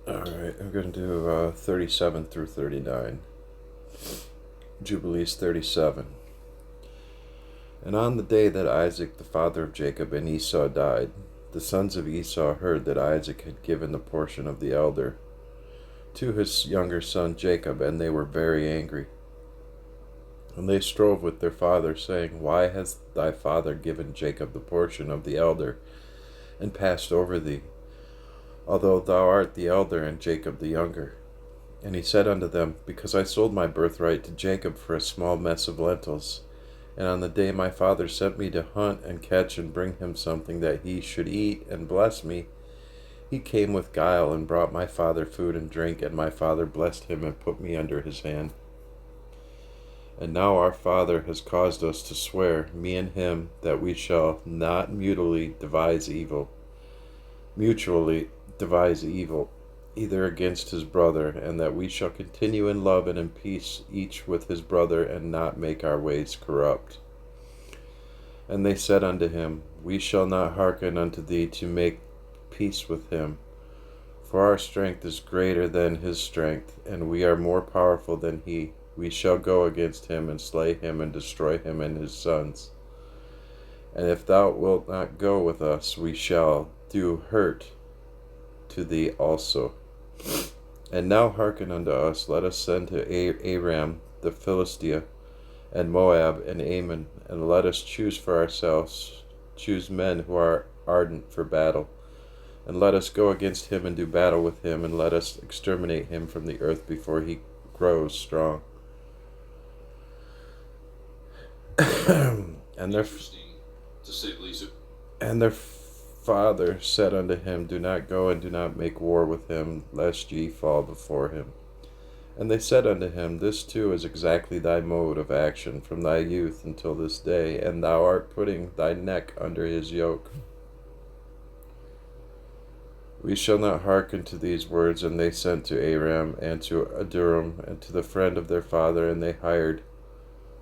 Alright, I'm going to do 37 through 39. Jubilees 37. And on the day that Isaac, the father of Jacob, and Esau died, the sons of Esau heard that Isaac had given the portion of the elder to his younger son Jacob, and they were very angry. And they strove with their father, saying, Why has thy father given Jacob the portion of the elder, and passed over thee, although thou art the elder and Jacob the younger? And he said unto them, Because I sold my birthright to Jacob for a small mess of lentils. And on the day my father sent me to hunt and catch and bring him something that he should eat and bless me, he came with guile and brought my father food and drink, and my father blessed him and put me under his hand. And now our father has caused us to swear, me and him, that we shall not mutually devise evil, either against his brother, and that we shall continue in love and in peace each with his brother, and not make our ways corrupt. And they said unto him, We shall not hearken unto thee to make peace with him, for our strength is greater than his strength, and we are more powerful than he. We shall go against him, and slay him, and destroy him and his sons. And if thou wilt not go with us, we shall do hurt to thee also. And now hearken unto us, let us send to Aram the Philistia, and Moab, and Ammon, and let us choose for ourselves, choose men who are ardent for battle, and let us go against him and do battle with him, and let us exterminate him from the earth before he grows strong. and their to say the least. And their father said unto him, Do not go and do not make war with him, lest ye fall before him. And they said unto him, This too is exactly thy mode of action from thy youth until this day, and thou art putting thy neck under his yoke. We shall not hearken to these words. And they sent to Aram and to Aduram and to the friend of their father, and they hired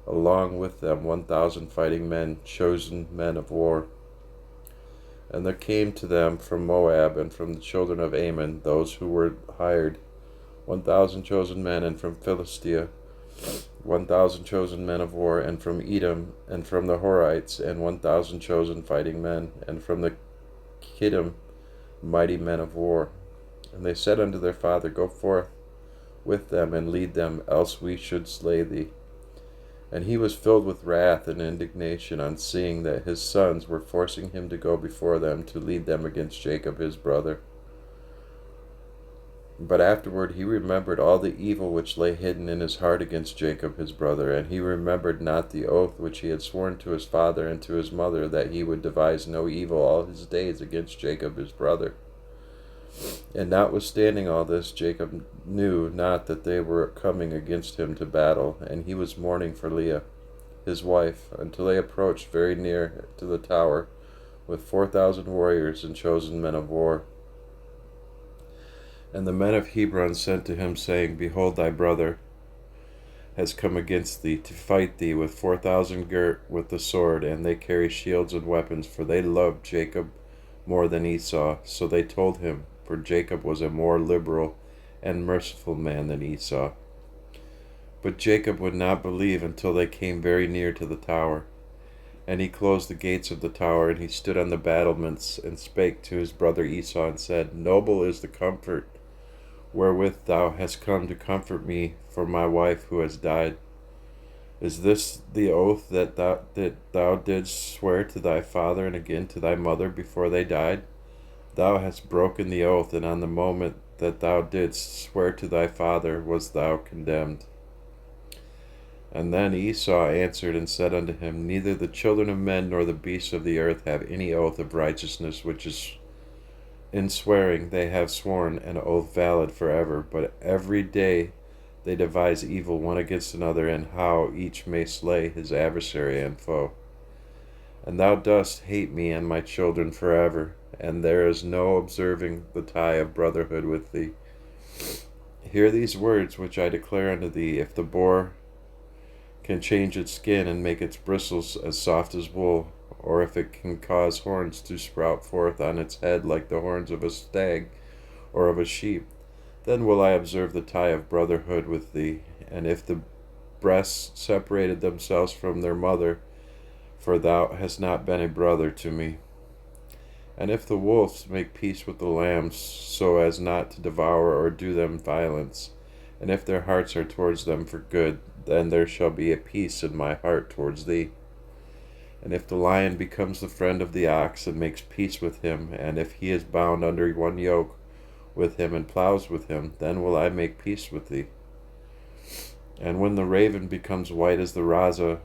along with them 1,000 fighting men, chosen men of war. And there came to them from Moab and from the children of Ammon, those who were hired, 1,000 chosen men, and from Philistia 1,000 chosen men of war, and from Edom, and from the Horites, and 1,000 chosen fighting men, and from the Kittim mighty men of war. And they said unto their father, Go forth with them, and lead them, else we should slay thee. And he was filled with wrath and indignation on seeing that his sons were forcing him to go before them to lead them against Jacob his brother. But afterward he remembered all the evil which lay hidden in his heart against Jacob his brother, and he remembered not the oath which he had sworn to his father and to his mother, that he would devise no evil all his days against Jacob his brother. And notwithstanding all this, Jacob knew not that they were coming against him to battle, and he was mourning for Leah, his wife, until they approached very near to the tower, with 4,000 warriors and chosen men of war. And the men of Hebron sent to him, saying, Behold, thy brother has come against thee to fight thee with 4,000 girt with the sword, and they carry shields and weapons, for they loved Jacob more than Esau. So they told him, for Jacob was a more liberal and merciful man than Esau. But Jacob would not believe until they came very near to the tower. And he closed the gates of the tower, and he stood on the battlements, and spake to his brother Esau, and said, Noble is the comfort wherewith thou hast come to comfort me for my wife who has died. Is this the oath that thou didst swear to thy father and again to thy mother before they died? Thou hast broken the oath, and on the moment that thou didst swear to thy father wast thou condemned. And then Esau answered and said unto him, Neither the children of men nor the beasts of the earth have any oath of righteousness, which is in swearing they have sworn an oath valid forever, but every day they devise evil one against another, and how each may slay his adversary and foe. And thou dost hate me and my children forever, and there is no observing the tie of brotherhood with thee. Hear these words which I declare unto thee. If the boar can change its skin and make its bristles as soft as wool, or if it can cause horns to sprout forth on its head like the horns of a stag or of a sheep, Then will I observe the tie of brotherhood with thee, and if the breasts separated themselves from their mother, for thou hast not been a brother to me. And if the wolves make peace with the lambs, so as not to devour or do them violence, and if their hearts are towards them for good, then there shall be a peace in my heart towards thee. And if the lion becomes the friend of the ox, and makes peace with him, and if he is bound under one yoke with him, and plows with him, then will I make peace with thee. And when the raven becomes white as the raza,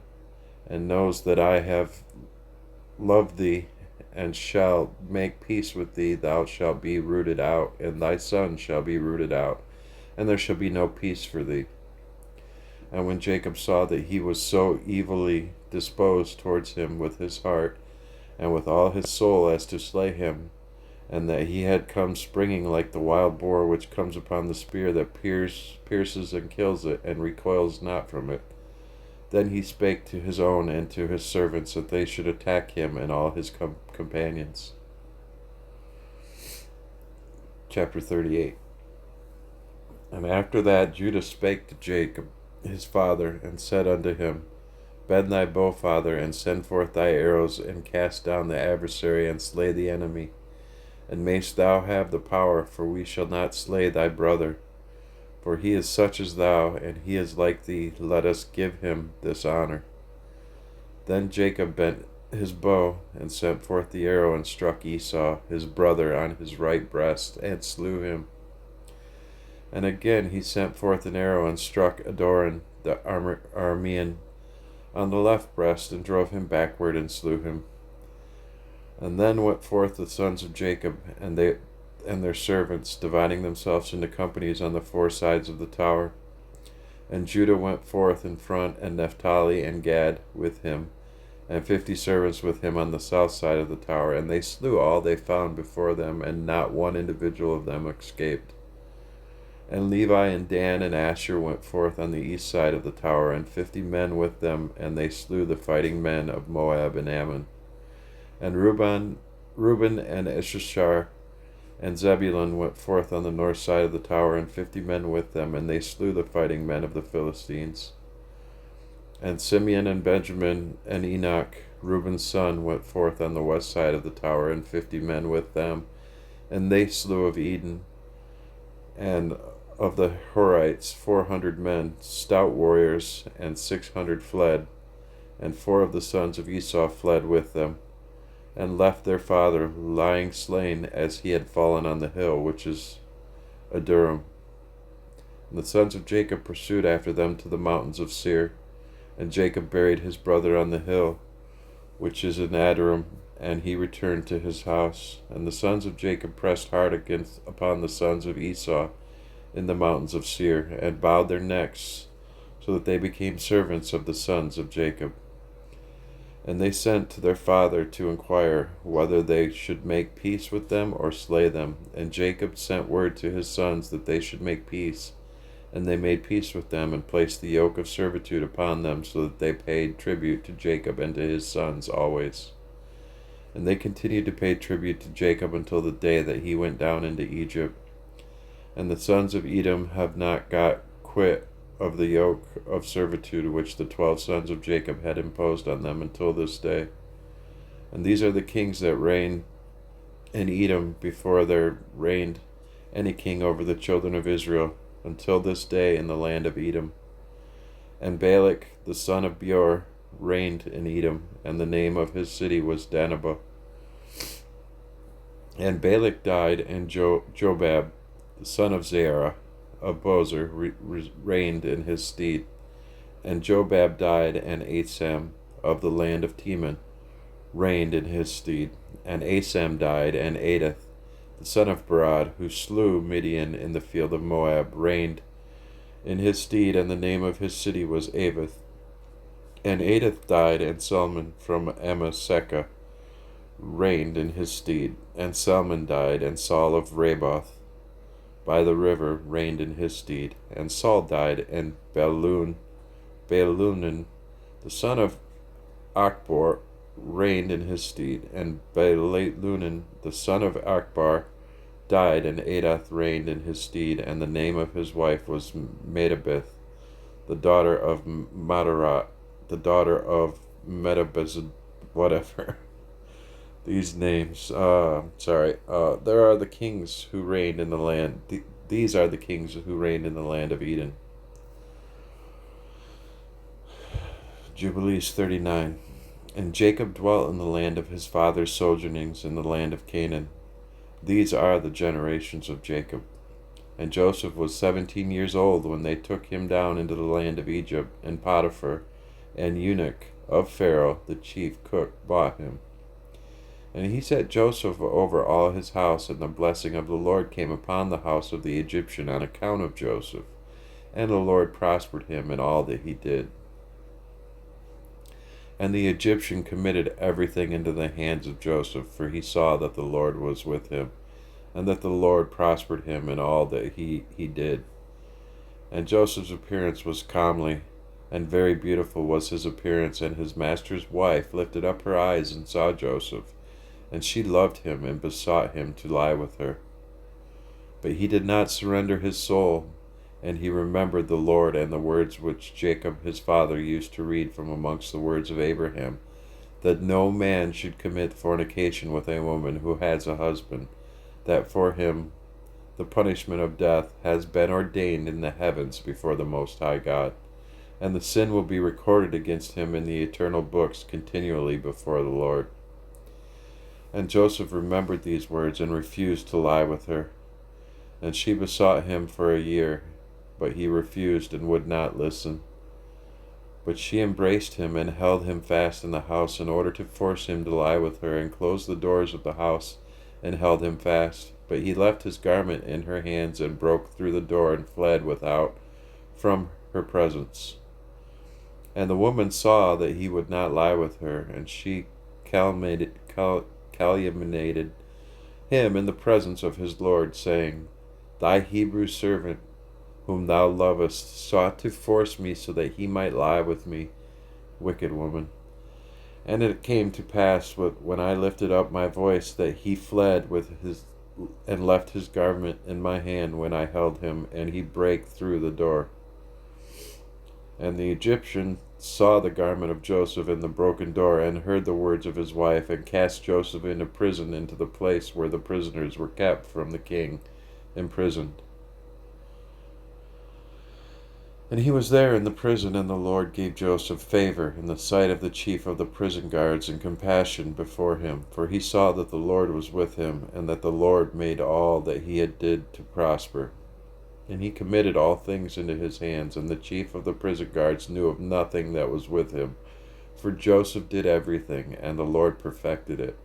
and knows that I have loved thee, and shall make peace with thee, thou shalt be rooted out, and thy son shall be rooted out, and there shall be no peace for thee. And when Jacob saw that he was so evilly disposed towards him with his heart, and with all his soul, as to slay him, and that he had come springing like the wild boar which comes upon the spear that pierces and kills it, and recoils not from it, then he spake to his own and to his servants that they should attack him and all his companions. Chapter 38. And after that Judah spake to Jacob his father, and said unto him, Bend thy bow, father, and send forth thy arrows, and cast down the adversary, and slay the enemy. And mayst thou have the power, for we shall not slay thy brother. For he is such as thou, and he is like thee. Let us give him this honor. Then Jacob bent his bow, and sent forth the arrow, and struck Esau his brother on his right breast, and slew him. And again he sent forth an arrow, and struck Adoran the Aramean on the left breast, and drove him backward, and slew him. And then went forth the sons of Jacob, and their servants, dividing themselves into companies on the four sides of the tower. And Judah went forth in front, and Naphtali and Gad with him, and 50 servants with him on the south side of the tower. And they slew all they found before them, and not one individual of them escaped. And Levi and Dan and Asher went forth on the east side of the tower, and 50 men with them, and they slew the fighting men of Moab and Ammon. And Reuben and Issachar and Zebulun went forth on the north side of the tower, and 50 men with them, and they slew the fighting men of the Philistines. And Simeon and Benjamin and Enoch, Reuben's son, went forth on the west side of the tower, and 50 men with them, and they slew of Eden and of the Horites 400 men, stout warriors, and 600 fled, and 4 of the sons of Esau fled with them, and left their father lying slain as he had fallen on the hill, which is Aduram. And the sons of Jacob pursued after them to the mountains of Seir, and Jacob buried his brother on the hill, which is in Aduram, and he returned to his house. And the sons of Jacob pressed hard upon the sons of Esau in the mountains of Seir, and bowed their necks, so that they became servants of the sons of Jacob. And they sent to their father to inquire whether they should make peace with them or slay them. And Jacob sent word to his sons that they should make peace. And they made peace with them, and placed the yoke of servitude upon them, so that they paid tribute to Jacob and to his sons always. And they continued to pay tribute to Jacob until the day that he went down into Egypt. And the sons of Edom have not got quit of the yoke of servitude which the 12 sons of Jacob had imposed on them until this day. And these are the kings that reigned in Edom before there reigned any king over the children of Israel, until this day in the land of Edom. And Balak the son of Beor reigned in Edom, and the name of his city was Danabah. And Balak died, and Jobab the son of Zerah of Bozer reigned in his stead. And Jobab died, and Asam of the land of Teman reigned in his stead. And Asam died, and Adath the son of Barad, who slew Midian in the field of Moab, reigned in his stead, and the name of his city was Avith. And Adath died, and Salmon from Amasekah reigned in his stead. And Salmon died, and Saul of Raboth by the river reigned in his stead. And Saul died, and Baalunan the son of Achbor reigned in his stead. And Baalunan the son of Achbar died, and Adath reigned in his stead, and the name of his wife was Medabith, the daughter of Madarat, the daughter of Medabizd, whatever. These names, there are the kings who reigned in the land. These are the kings who reigned in the land of Eden. Jubilees 39. And Jacob dwelt in the land of his father's sojournings in the land of Canaan. These are the generations of Jacob. And Joseph was 17 years old when they took him down into the land of Egypt, and Potiphar, an eunuch of Pharaoh, the chief cook, bought him. And he set Joseph over all his house, and the blessing of the Lord came upon the house of the Egyptian on account of Joseph. And the Lord prospered him in all that he did. And the Egyptian committed everything into the hands of Joseph, for he saw that the Lord was with him, and that the Lord prospered him in all that he did. And Joseph's appearance was comely, and very beautiful was his appearance, and his master's wife lifted up her eyes and saw Joseph, and she loved him and besought him to lie with her. But he did not surrender his soul, and he remembered the Lord and the words which Jacob his father used to read from amongst the words of Abraham, that no man should commit fornication with a woman who has a husband, that for him the punishment of death has been ordained in the heavens before the Most High God, and the sin will be recorded against him in the eternal books continually before the Lord. And Joseph remembered these words and refused to lie with her. And she besought him for a year, but he refused and would not listen. But she embraced him and held him fast in the house in order to force him to lie with her, and closed the doors of the house and held him fast. But he left his garment in her hands and broke through the door and fled without from her presence. And the woman saw that he would not lie with her, and she calumniated him in the presence of his Lord, saying, Thy Hebrew servant, whom thou lovest, sought to force me so that he might lie with me. Wicked woman. And it came to pass, when I lifted up my voice, that he fled and left his garment in my hand when I held him, and he brake through the door. And the Egyptian saw the garment of Joseph in the broken door, and heard the words of his wife, and cast Joseph into prison, into the place where the prisoners were kept from the king, imprisoned. And he was there in the prison, and the Lord gave Joseph favor in the sight of the chief of the prison guards, and compassion before him, for he saw that the Lord was with him, and that the Lord made all that he had did to prosper. And he committed all things into his hands, and the chief of the prison guards knew of nothing that was with him, for Joseph did everything, and the Lord perfected it.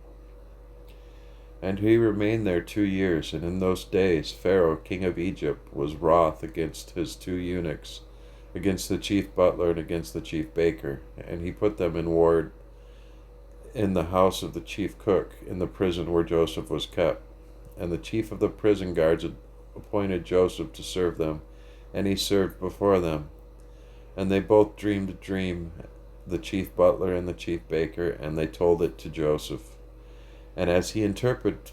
And he remained there 2 years, and in those days Pharaoh king of Egypt was wroth against his 2 eunuchs, against the chief butler and against the chief baker, and he put them in ward in the house of the chief cook, in the prison where Joseph was kept. And the chief of the prison guards appointed Joseph to serve them, and he served before them. And they both dreamed a dream, the chief butler and the chief baker, and they told it to Joseph. And as he interpreted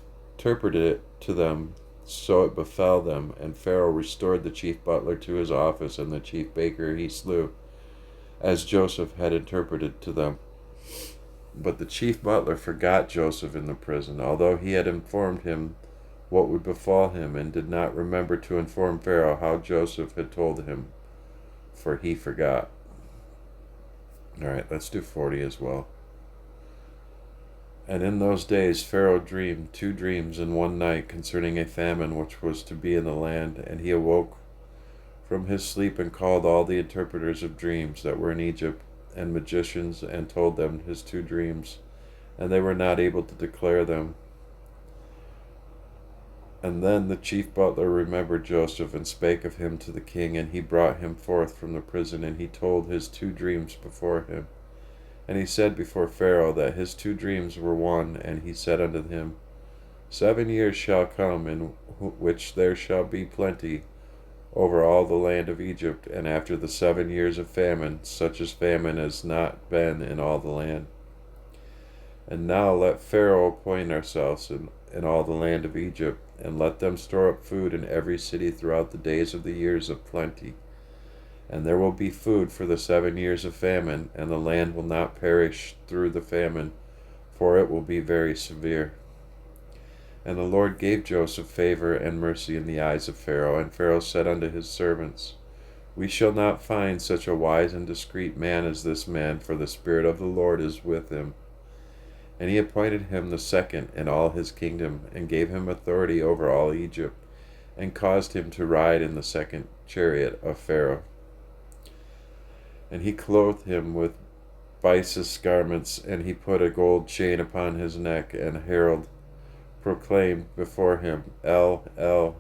it to them, so it befell them. And Pharaoh restored the chief butler to his office, and the chief baker he slew, as Joseph had interpreted to them. But the chief butler forgot Joseph in the prison, although he had informed him what would befall him, and did not remember to inform Pharaoh how Joseph had told him, for he forgot. Alright, let's do 40 as well. And in those days Pharaoh dreamed 2 dreams in one night concerning a famine which was to be in the land. And he awoke from his sleep, and called all the interpreters of dreams that were in Egypt, and magicians, and told them his 2 dreams. And they were not able to declare them. And then the chief butler remembered Joseph, and spake of him to the king. And he brought him forth from the prison, and he told his 2 dreams before him. And he said before Pharaoh that his 2 dreams were one. And he said unto him, 7 years shall come, in which there shall be plenty over all the land of Egypt, and after the 7 years of famine, such as famine has not been in all the land. And now let Pharaoh appoint ourselves in all the land of Egypt, and let them store up food in every city throughout the days of the years of plenty. And there will be food for the 7 years of famine, and the land will not perish through the famine, for it will be very severe. And the Lord gave Joseph favor and mercy in the eyes of Pharaoh, and Pharaoh said unto his servants, We shall not find such a wise and discreet man as this man, for the Spirit of the Lord is with him. And he appointed him the second in all his kingdom, and gave him authority over all Egypt, and caused him to ride in the second chariot of Pharaoh. And he clothed him with byssus garments, and he put a gold chain upon his neck, and herald proclaimed before him, El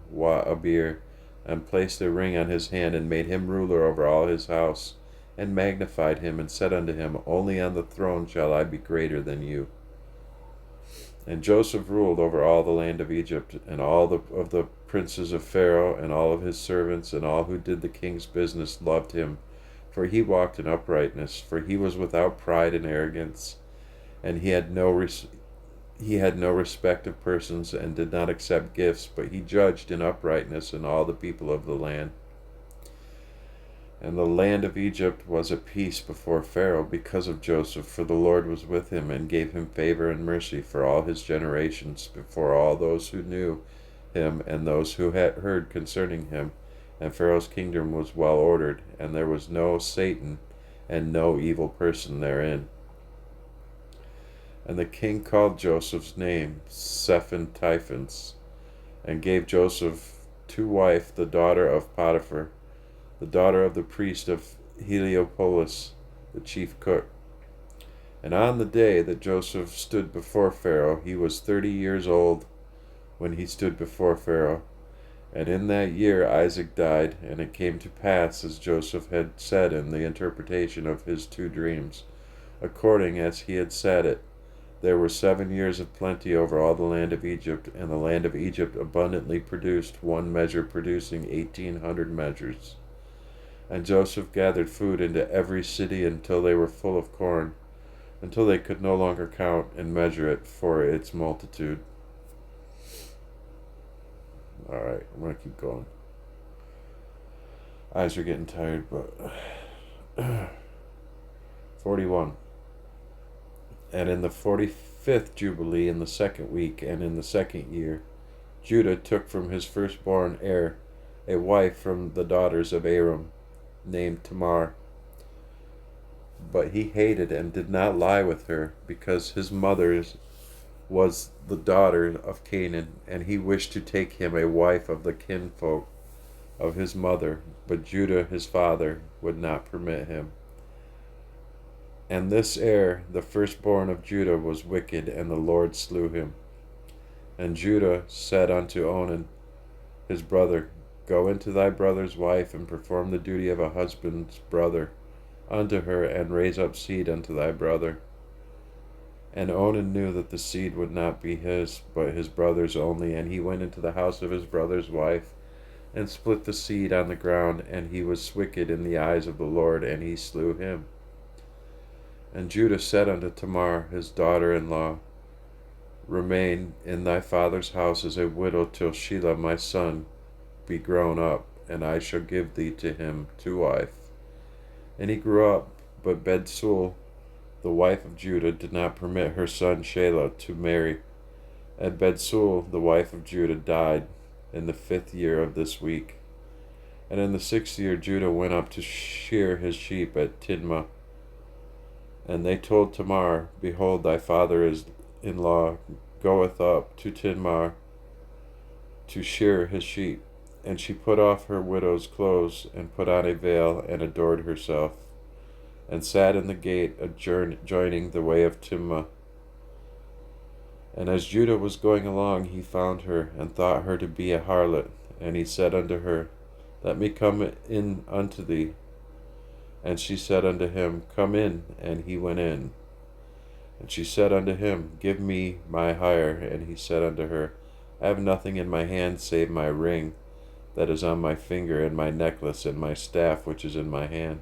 wa Abir, and placed a ring on his hand, and made him ruler over all his house, and magnified him, and said unto him, Only on the throne shall I be greater than you. And Joseph ruled over all the land of Egypt, and all of the princes of Pharaoh, and all of his servants, and all who did the king's business loved him, for he walked in uprightness, for he was without pride and arrogance, and he had no respect of persons, and did not accept gifts, but he judged in uprightness in all the people of the land. And the land of Egypt was at peace before Pharaoh because of Joseph, for the Lord was with him, and gave him favor and mercy for all his generations before all those who knew him and those who had heard concerning him. And Pharaoh's kingdom was well ordered, and there was no Satan and no evil person therein. And the king called Joseph's name Sephen-Typhons, and gave Joseph to wife the daughter of Potiphar, the daughter of the priest of Heliopolis, the chief cook. And on the day that Joseph stood before Pharaoh, he was 30 years old when he stood before Pharaoh. And in that year Isaac died, and it came to pass as Joseph had said in the interpretation of his 2 dreams, according as he had said it. There were 7 years of plenty over all the land of Egypt, and the land of Egypt abundantly produced, one measure producing 1,800 measures. And Joseph gathered food into every city until they were full of corn, until they could no longer count and measure it for its multitude. Alright, I'm going to keep going. Eyes are getting tired, but 41. And in the 45th Jubilee, in the 2nd week, and in the 2nd year, Judah took from his firstborn heir a wife from the daughters of Aram, named Tamar. But he hated and did not lie with her, because his mother was the daughter of Canaan, and he wished to take him a wife of the kinfolk of his mother, but Judah his father would not permit him. And this heir, the firstborn of Judah, was wicked, and the Lord slew him. And Judah said unto Onan his brother, Go into thy brother's wife, and perform the duty of a husband's brother unto her, and raise up seed unto thy brother. And Onan knew that the seed would not be his, but his brother's only, and he went into the house of his brother's wife, and split the seed on the ground, and he was wicked in the eyes of the Lord, and he slew him. And Judah said unto Tamar his daughter-in-law, Remain in thy father's house as a widow till Shelah my son be grown up, and I shall give thee to him to wife. And he grew up, but Betsul, the wife of Judah, did not permit her son Shelah to marry. And Betsul, the wife of Judah, died in the 5th year of this week. And in the 6th year Judah went up to shear his sheep at Tidmah. And they told Tamar, Behold, thy father-in-law goeth up to Tidmah to shear his sheep. And she put off her widow's clothes, and put on a veil, and adored herself, and sat in the gate adjoining the way of Timnah. And as Judah was going along, he found her, and thought her to be a harlot. And he said unto her, Let me come in unto thee. And she said unto him, Come in. And he went in. And she said unto him, Give me my hire. And he said unto her, I have nothing in my hand save my ring that is on my finger, and my necklace, and my staff which is in my hand.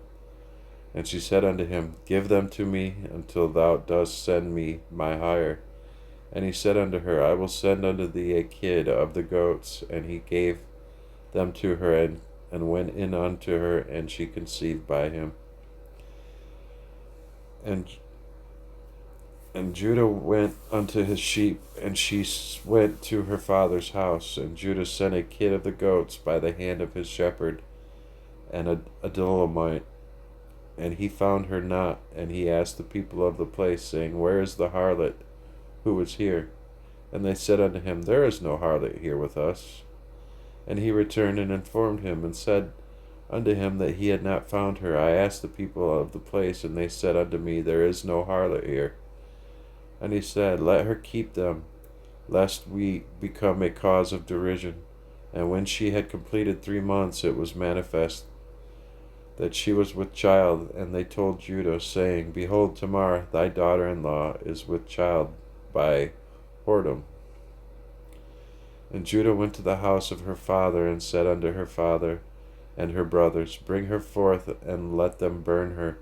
And she said unto him, Give them to me until thou dost send me my hire. And he said unto her, I will send unto thee a kid of the goats. And he gave them to her, and went in unto her, and she conceived by him. And Judah went unto his sheep, and she went to her father's house. And Judah sent a kid of the goats by the hand of his shepherd, and a Adullamite. And he found her not, and he asked the people of the place, saying, Where is the harlot who was here? And they said unto him, There is no harlot here with us. And he returned and informed him, and said unto him that he had not found her. I asked the people of the place, and they said unto me, There is no harlot here. And he said, Let her keep them, lest we become a cause of derision. And when she had completed 3 months, it was manifest that she was with child. And they told Judah, saying, Behold, Tamar thy daughter-in-law is with child by whoredom. And Judah went to the house of her father, and said unto her father and her brothers, Bring her forth, and let them burn her,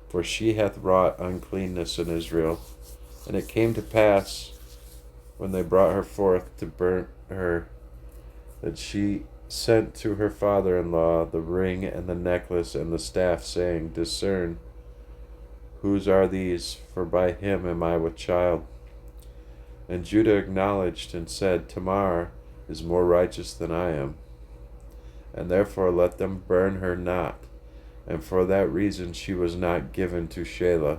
for she hath wrought uncleanness in Israel. And it came to pass, when they brought her forth to burn her, that she sent to her father-in-law the ring and the necklace and the staff, saying, Discern whose are these, for by him am I with child. And Judah acknowledged and said, Tamar is more righteous than I am, and therefore let them burn her not. And for that reason she was not given to Shelah,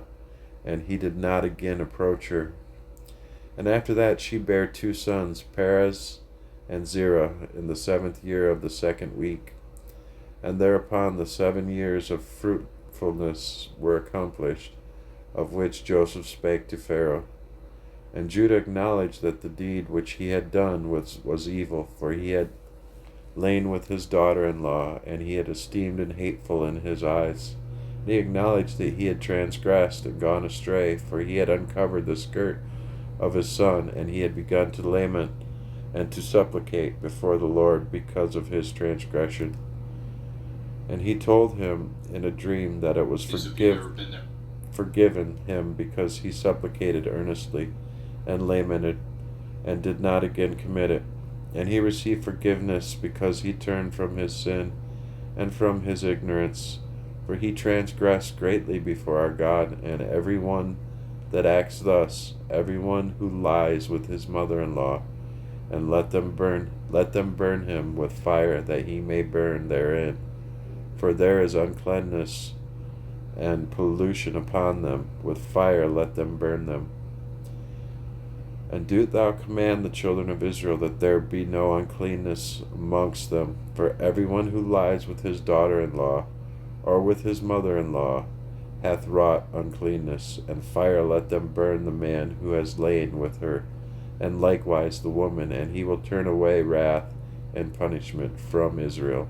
and he did not again approach her. And after that she bare 2 sons, Perez and Zerah, in the 7th year of the 2nd week. And thereupon the 7 years of fruitfulness were accomplished, of which Joseph spake to Pharaoh. And Judah acknowledged that the deed which he had done was evil, for he had lain with his daughter-in-law, and he had esteemed and hateful in his eyes. And he acknowledged that he had transgressed and gone astray, for he had uncovered the skirt of his son, and he had begun to lament and to supplicate before the Lord because of his transgression. And he told him in a dream that it was forgiven him, because he supplicated earnestly and lamented, and did not again commit it. And he received forgiveness, because he turned from his sin and from his ignorance. For he transgressed greatly before our God. And every one that acts thus, every one who lies with his mother-in-law, and let them burn him with fire, that he may burn therein. For there is uncleanness and pollution upon them. With fire let them burn them. And do thou command the children of Israel that there be no uncleanness amongst them. For everyone who lies with his daughter-in-law, or with his mother-in-law, hath wrought uncleanness. And fire let them burn the man who has lain with her, and likewise the woman, and he will turn away wrath and punishment from Israel.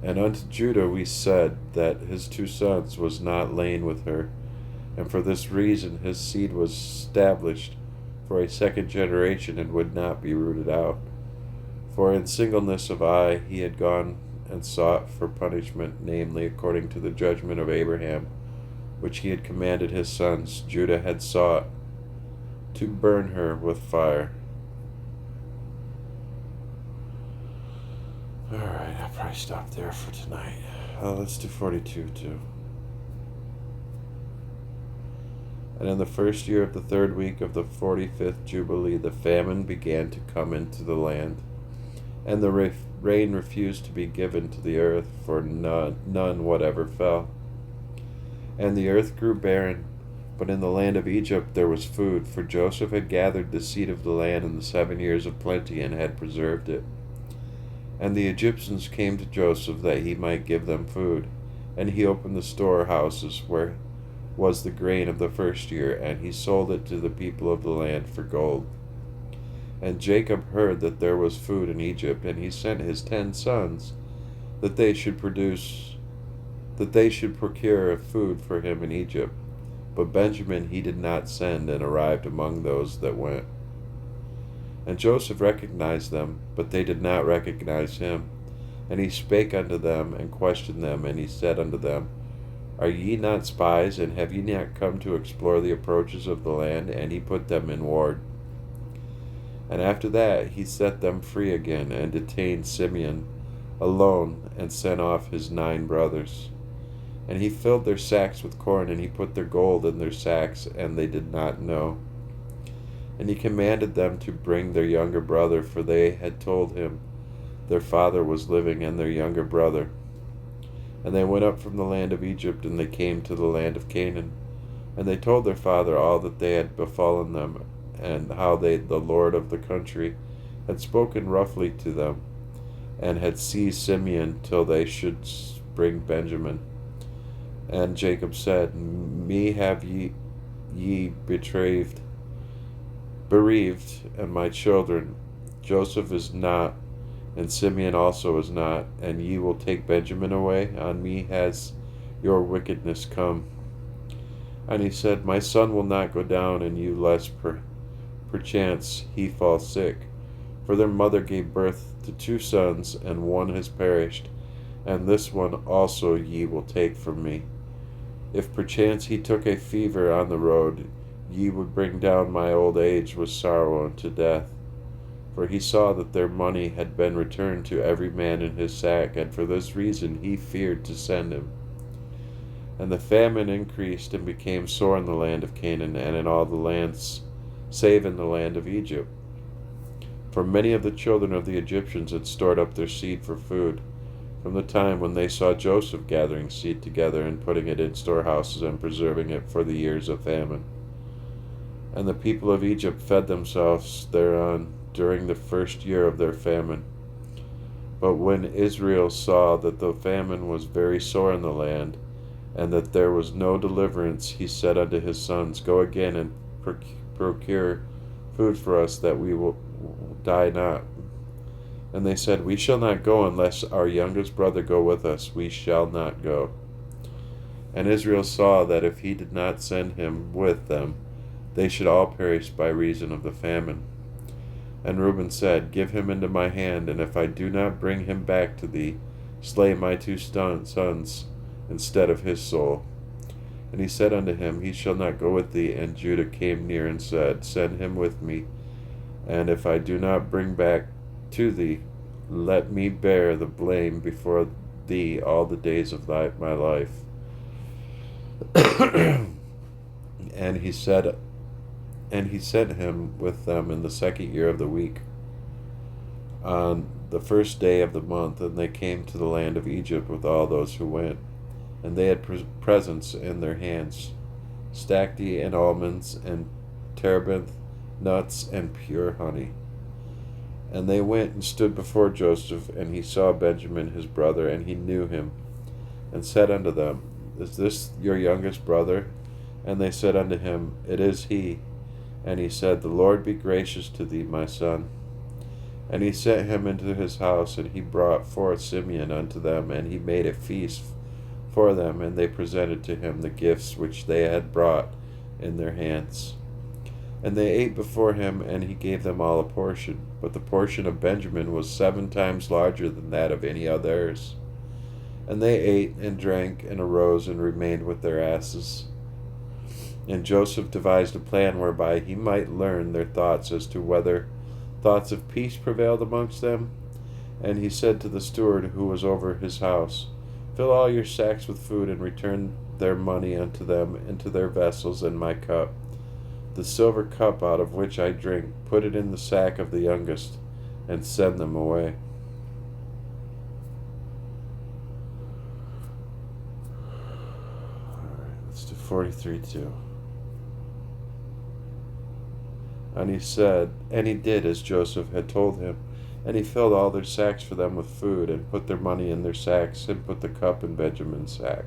And unto Judah we said that his 2 sons was not lain with her, and for this reason his seed was established for a 2nd generation, and would not be rooted out. For in singleness of eye he had gone and sought for punishment, namely, according to the judgment of Abraham, which he had commanded his sons. Judah had sought to burn her with fire. Alright, I'll probably stop there for tonight. Let's do 42 too. And in the 1st year of the 3rd week of the 45th Jubilee, the famine began to come into the land, and the rain refused to be given to the earth, for none whatever fell. And the earth grew barren, but in the land of Egypt there was food, for Joseph had gathered the seed of the land in the 7 years of plenty, and had preserved it. And the Egyptians came to Joseph that he might give them food. And he opened the storehouses where was the grain of the 1st year, and he sold it to the people of the land for gold. And Jacob heard that there was food in Egypt, and he sent his 10 sons that they should procure food for him in Egypt. But Benjamin he did not send, and arrived among those that went. And Joseph recognized them, but they did not recognize him. And he spake unto them, and questioned them, and he said unto them, Are ye not spies, and have ye not come to explore the approaches of the land? And he put them in ward. And after that he set them free again, and detained Simeon alone, and sent off his 9 brothers. And he filled their sacks with corn, and he put their gold in their sacks, and they did not know. And he commanded them to bring their younger brother, for they had told him their father was living, and their younger brother. And they went up from the land of Egypt, and they came to the land of Canaan. And they told their father all that they had befallen them, and how the lord of the country had spoken roughly to them, and had seized Simeon till they should bring Benjamin. And Jacob said, Me have ye bereaved, and my children. Joseph is not, and Simeon also is not, and ye will take Benjamin away? On me has your wickedness come. And he said, My son will not go down, and you lest perchance he fall sick. For their mother gave birth to 2 sons, and one has perished, and this one also ye will take from me. If perchance he took a fever on the road, ye would bring down my old age with sorrow unto death. For he saw that their money had been returned to every man in his sack, and for this reason he feared to send him. And the famine increased and became sore in the land of Canaan, and in all the lands, save in the land of Egypt. For many of the children of the Egyptians had stored up their seed for food, from the time when they saw Joseph gathering seed together and putting it in storehouses and preserving it for the years of famine. And the people of Egypt fed themselves thereon during the first year of their famine. But when Israel saw that the famine was very sore in the land, and that there was no deliverance, he said unto his sons, Go again and procure food for us, that we will die not. And they said, We shall not go unless our youngest brother go with us. We shall not go. And Israel saw that if he did not send him with them, they should all perish by reason of the famine. And Reuben said, Give him into my hand, and if I do not bring him back to thee, slay my 2 sons instead of his soul. And he said unto him, He shall not go with thee. And Judah came near and said, Send him with me, and if I do not bring back to thee, let me bear the blame before thee all the days of my life. And he sent him with them in the 2nd year of the week, on the 1st day of the month, and they came to the land of Egypt with all those who went. And they had presents in their hands, stacte and almonds, and terebinth, nuts, and pure honey. And they went and stood before Joseph, and he saw Benjamin his brother, and he knew him, and said unto them, Is this your youngest brother? And they said unto him, It is he. And he said, The Lord be gracious to thee, my son. And he sent him into his house, and he brought forth Simeon unto them, and he made a feast for them, and they presented to him the gifts which they had brought in their hands. And they ate before him, and he gave them all a portion. But the portion of Benjamin was 7 times larger than that of any others. And they ate and drank, and arose and remained with their asses. And Joseph devised a plan whereby he might learn their thoughts as to whether thoughts of peace prevailed amongst them. And he said to the steward who was over his house, Fill all your sacks with food, and return their money unto them into their vessels, and my cup, the silver cup out of which I drink, put it in the sack of the youngest, and send them away. Alright, let's do 43:2. And he did as Joseph had told him, and he filled all their sacks for them with food, and put their money in their sacks, and put the cup in Benjamin's sack.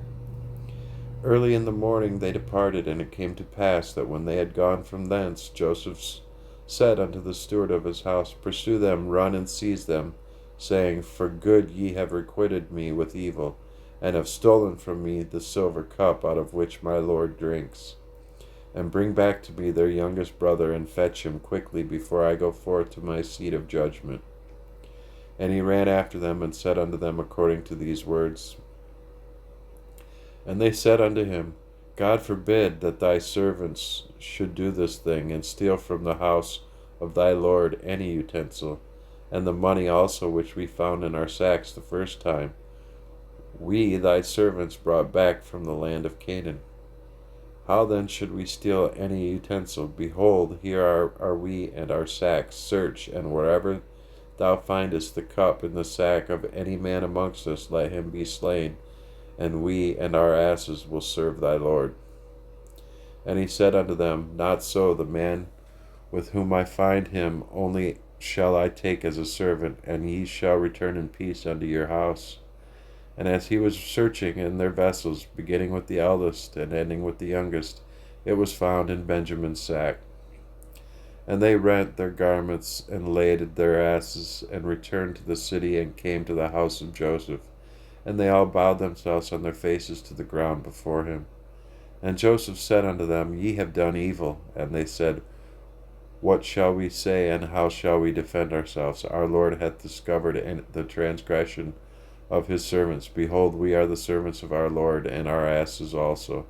Early in the morning they departed, and it came to pass that when they had gone from thence, Joseph said unto the steward of his house, Pursue them, run and seize them, saying, For good ye have requited me with evil, and have stolen from me the silver cup out of which my Lord drinks. And bring back to me their youngest brother, and fetch him quickly before I go forth to my seat of judgment. And he ran after them, and said unto them according to these words. And they said unto him, God forbid that thy servants should do this thing, and steal from the house of thy Lord any utensil, and the money also which we found in our sacks the first time, we thy servants brought back from the land of Canaan. How then should we steal any utensil? Behold, here are we and our sacks. Search, and wherever thou findest the cup in the sack of any man amongst us, let him be slain, and we and our asses will serve thy Lord. And he said unto them, Not so, the man with whom I find him only shall I take as a servant, and ye shall return in peace unto your house. And as he was searching in their vessels, beginning with the eldest and ending with the youngest, it was found in Benjamin's sack. And they rent their garments and laded their asses, and returned to the city, and came to the house of Joseph. And they all bowed themselves on their faces to the ground before him. And Joseph said unto them, Ye have done evil. And they said, What shall we say, and how shall we defend ourselves? Our Lord hath discovered the transgression of his servants. Behold, we are the servants of our Lord, and our asses also.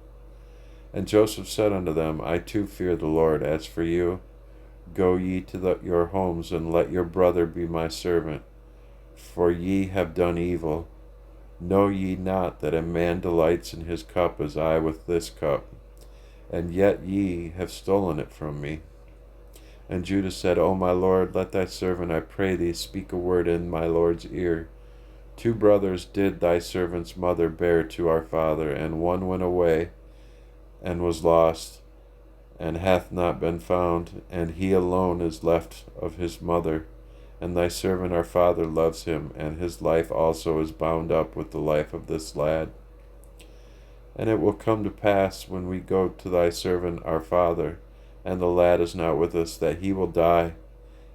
And Joseph said unto them, I too fear the Lord. As for you, go ye to your homes, and let your brother be my servant. For ye have done evil. Know ye not that a man delights in his cup as I with this cup? And yet ye have stolen it from me. And Judah said, O my Lord, let thy servant, I pray thee, speak a word in my Lord's ear. 2 brothers did thy servant's mother bear to our father, and one went away and was lost, and hath not been found, and he alone is left of his mother. And thy servant our father loves him, and his life also is bound up with the life of this lad. And it will come to pass, when we go to thy servant our father, and the lad is not with us, that he will die,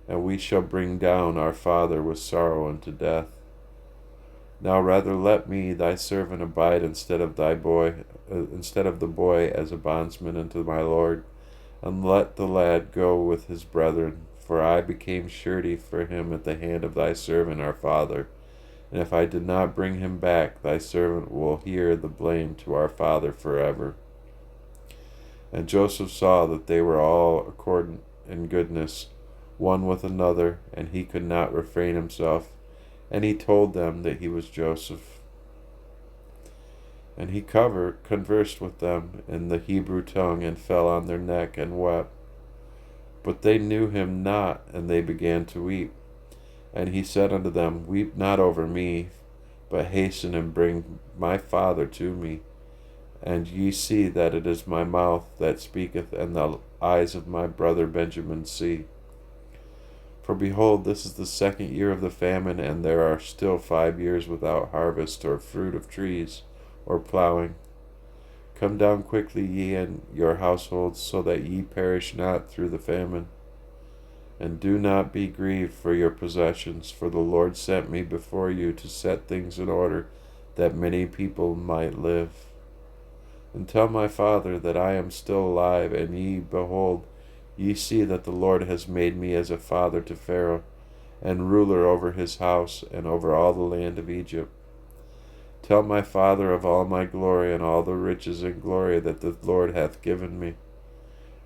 and we shall bring down our father with sorrow unto death. Now rather let me thy servant abide instead of the boy as a bondsman unto my Lord, and let the lad go with his brethren, for I became surety for him at the hand of thy servant our father. And if I did not bring him back, thy servant will hear the blame to our father forever. And Joseph saw that they were all accordant in goodness, one with another, and he could not refrain himself. And he told them that he was Joseph. And he conversed with them in the Hebrew tongue, and fell on their neck and wept. But they knew him not, and they began to weep. And he said unto them, Weep not over me, but hasten and bring my father to me. And ye see that it is my mouth that speaketh, and the eyes of my brother Benjamin see. For behold, this is the 2nd year of the famine, and there are still 5 years without harvest, or fruit of trees, or plowing. Come down quickly, ye and your households, so that ye perish not through the famine. And do not be grieved for your possessions, for the Lord sent me before you to set things in order, that many people might live. And tell my father that I am still alive, and ye, behold, ye see that the Lord has made me as a father to Pharaoh, and ruler over his house, and over all the land of Egypt. Tell my father of all my glory, and all the riches and glory that the Lord hath given me.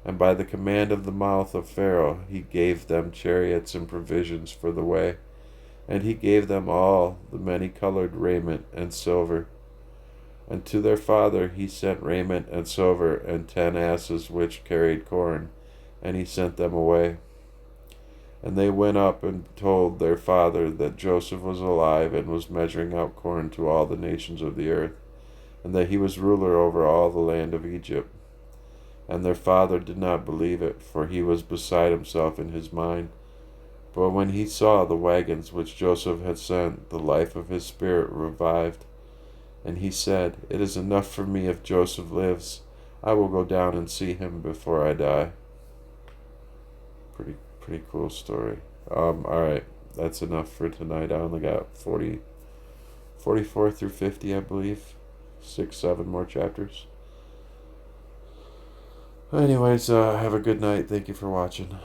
And by the command of the mouth of Pharaoh he gave them chariots and provisions for the way, and he gave them all the many-colored raiment and silver. And to their father he sent raiment and silver, and 10 asses which carried corn, and he sent them away. And they went up and told their father that Joseph was alive, and was measuring out corn to all the nations of the earth, and that he was ruler over all the land of Egypt. And their father did not believe it, for he was beside himself in his mind. But when he saw the wagons which Joseph had sent, the life of his spirit revived. And he said, It is enough for me if Joseph lives. I will go down and see him before I die. Pretty cool story. Alright, that's enough for tonight. I only got 44 through 50, I believe. 6-7 more chapters. Anyways, have a good night. Thank you for watching.